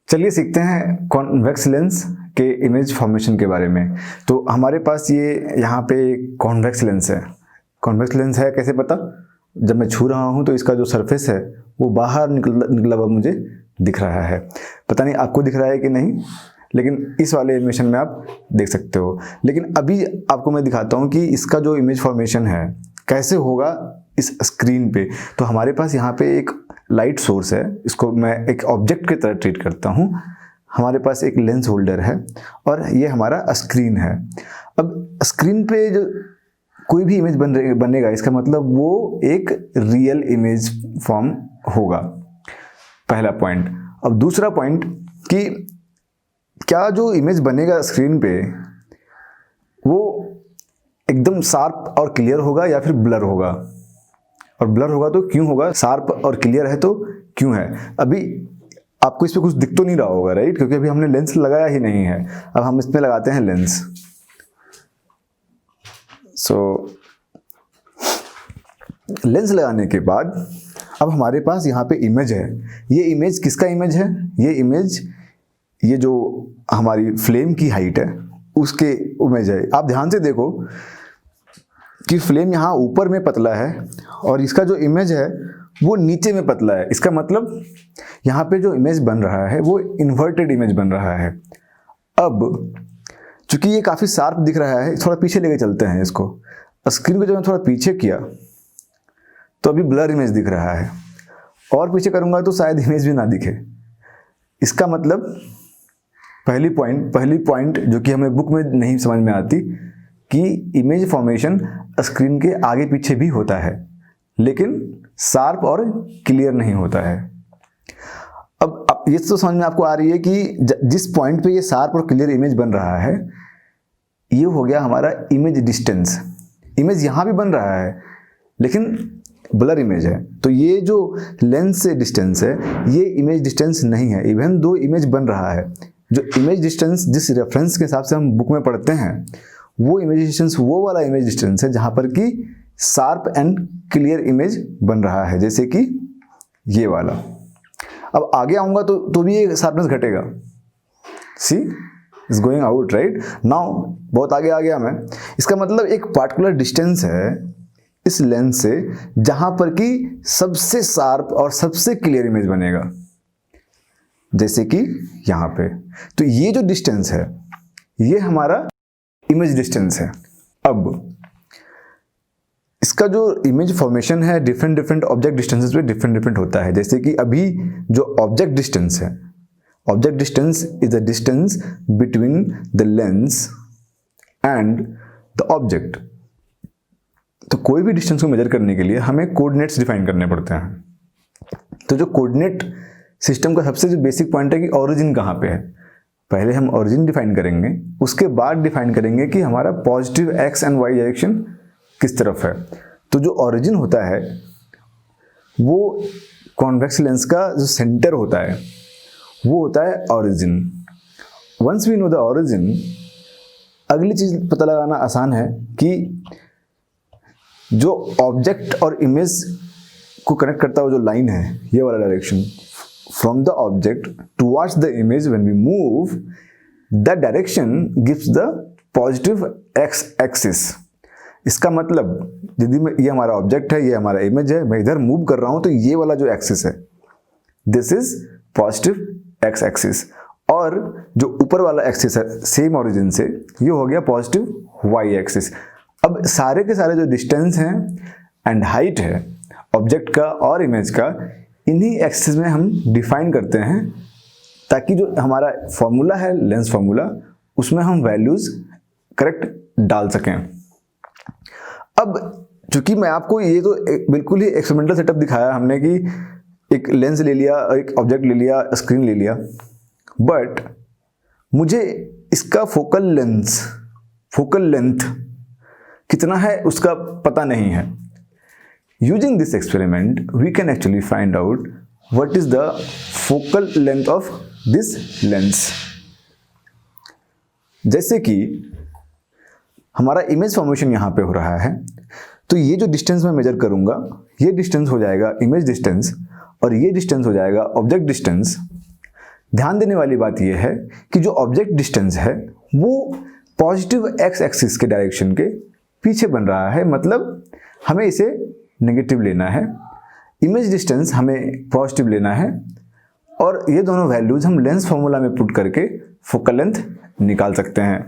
चलिए सीखते हैं कॉन्वेक्स लेंस के इमेज फॉर्मेशन के बारे में। तो हमारे पास ये यहाँ पे कॉन्वेक्स लेंस है। कॉन्वेक्स लेंस है कैसे पता? जब मैं छू रहा हूँ तो इसका जो सरफेस है वो बाहर निकला हुआ मुझे दिख रहा है। पता नहीं आपको दिख रहा है कि नहीं, लेकिन इस वाले एनिमेशन में आप देख सकते हो। लेकिन अभी आपको मैं दिखाता हूँ कि इसका जो इमेज फॉर्मेशन है कैसे होगा इस स्क्रीन पे। तो हमारे पास यहाँ पे एक लाइट सोर्स है, इसको मैं एक ऑब्जेक्ट की तरह ट्रीट करता हूँ। हमारे पास एक लेंस होल्डर है और ये हमारा स्क्रीन है। अब स्क्रीन पे जो कोई भी इमेज बनेगा, इसका मतलब वो एक रियल इमेज फॉर्म होगा, पहला पॉइंट। अब दूसरा पॉइंट कि क्या जो इमेज बनेगा स्क्रीन पे वो एकदम शार्प और क्लियर होगा या फिर ब्लर होगा, और ब्लर होगा तो क्यों होगा, शार्प और क्लियर है तो क्यों है। अभी आपको इस पे कुछ दिख तो नहीं रहा होगा, राइट, क्योंकि अभी हमने लेंस लगाया ही नहीं है। अब हम इसमें लगाते हैं लेंस। लेंस लगाने के बाद अब हमारे पास यहाँ पे इमेज है। ये इमेज किसका इमेज है? ये इमेज, ये जो हमारी फ्लेम की हाइट है उसके इमेज है। आप ध्यान से देखो कि फ्लेम यहाँ ऊपर में पतला है और इसका जो इमेज है वो नीचे में पतला है। इसका मतलब यहाँ पे जो इमेज बन रहा है वो इन्वर्टेड इमेज बन रहा है। अब चूंकि ये काफ़ी शार्प दिख रहा है, थोड़ा पीछे लेके चलते हैं इसको। स्क्रीन को जब मैं थोड़ा पीछे किया तो अभी ब्लर इमेज दिख रहा है, और पीछे करूँगा तो शायद इमेज भी ना दिखे। इसका मतलब पहली पॉइंट जो कि हमें बुक में नहीं समझ में आती कि इमेज फॉर्मेशन स्क्रीन के आगे पीछे भी होता है, लेकिन शार्प और क्लियर नहीं होता है। अब ये तो समझ में आपको आ रही है कि जिस पॉइंट पे ये शार्प और क्लियर इमेज बन रहा है ये हो गया हमारा इमेज डिस्टेंस। इमेज यहाँ भी बन रहा है लेकिन ब्लर इमेज है, तो ये जो लेंस से डिस्टेंस है ये इमेज डिस्टेंस नहीं है। इवन दो इमेज बन रहा है, जो इमेज डिस्टेंस जिस रेफरेंस के हिसाब से हम बुक में पढ़ते हैं वो इमेज डिस्टेंस वो वाला इमेज डिस्टेंस है जहाँ पर कि शार्प एंड क्लियर इमेज बन रहा है, जैसे कि ये वाला। अब आगे आऊँगा तो भी ये शार्पनेस घटेगा। She is going out, right now. बहुत आगे आ गया मैं। इसका मतलब एक पार्टिकुलर डिस्टेंस है इस लेंस से जहां पर कि सबसे शार्प और सबसे क्लियर इमेज बनेगा, जैसे कि यहां पे। तो ये जो डिस्टेंस है ये हमारा इमेज डिस्टेंस है। अब इसका जो इमेज फॉर्मेशन है डिफरेंट ऑब्जेक्ट डिस्टेंसेस पे डिफरेंट होता है। जैसे कि अभी जो ऑब्जेक्ट डिस्टेंस है, object distance is the distance between the lens and the object. तो कोई भी डिस्टेंस को मेजर करने के लिए हमें कोऑर्डिनेट्स डिफाइन करने पड़ते हैं। तो जो कोऑर्डिनेट सिस्टम का सबसे जो बेसिक पॉइंट है कि ओरिजिन कहाँ पे है। पहले हम ओरिजिन डिफाइन करेंगे, उसके बाद डिफाइन करेंगे कि हमारा positive X and Y direction किस तरफ है। तो जो ओरिजिन होता है वो कॉन्वेक्स लेंस का जो सेंटर होता है वो होता है origin. Once we know the origin, अगली चीज पता लगाना आसान है कि जो ऑब्जेक्ट और इमेज को कनेक्ट करता हुआ जो लाइन है, ये वाला direction, from the object towards the image when we move, that direction gives the positive X axis. इसका मतलब यदि ये हमारा ऑब्जेक्ट है, ये हमारा इमेज है, मैं इधर मूव कर रहा हूं तो ये वाला जो एक्सिस है this is positive X axis, और जो ऊपर वाला एक्सिस है सेम ओरिजिन से ये हो गया पॉजिटिव वाई एक्सिस। अब सारे के सारे जो डिस्टेंस हैं एंड हाइट है ऑब्जेक्ट का और इमेज का, इन्हीं एक्सिस में हम डिफाइन करते हैं ताकि जो हमारा फॉर्मूला है लेंस फॉर्मूला उसमें हम वैल्यूज करेक्ट डाल सकें। अब चूंकि मैं आपको ये तो बिल्कुल ही एक्सपेरिमेंटल सेटअप दिखाया हमने कि एक लेंस ले लिया, एक ऑब्जेक्ट ले लिया, स्क्रीन ले लिया, बट मुझे इसका फोकल लेंथ कितना है उसका पता नहीं है। Using this experiment we can actually find out what is the focal length of this lens. जैसे कि हमारा इमेज फॉर्मेशन यहाँ पे हो रहा है, तो ये जो डिस्टेंस मैं मेजर करूंगा ये डिस्टेंस हो जाएगा इमेज डिस्टेंस और ये डिस्टेंस हो जाएगा ऑब्जेक्ट डिस्टेंस। ध्यान देने वाली बात यह है कि जो ऑब्जेक्ट डिस्टेंस है वो पॉजिटिव एक्स एक्सिस के डायरेक्शन के पीछे बन रहा है, मतलब हमें इसे नेगेटिव लेना है। इमेज डिस्टेंस हमें पॉजिटिव लेना है और ये दोनों वैल्यूज हम लेंस फॉर्मूला में पुट करके फोकल लेंथ निकाल सकते हैं।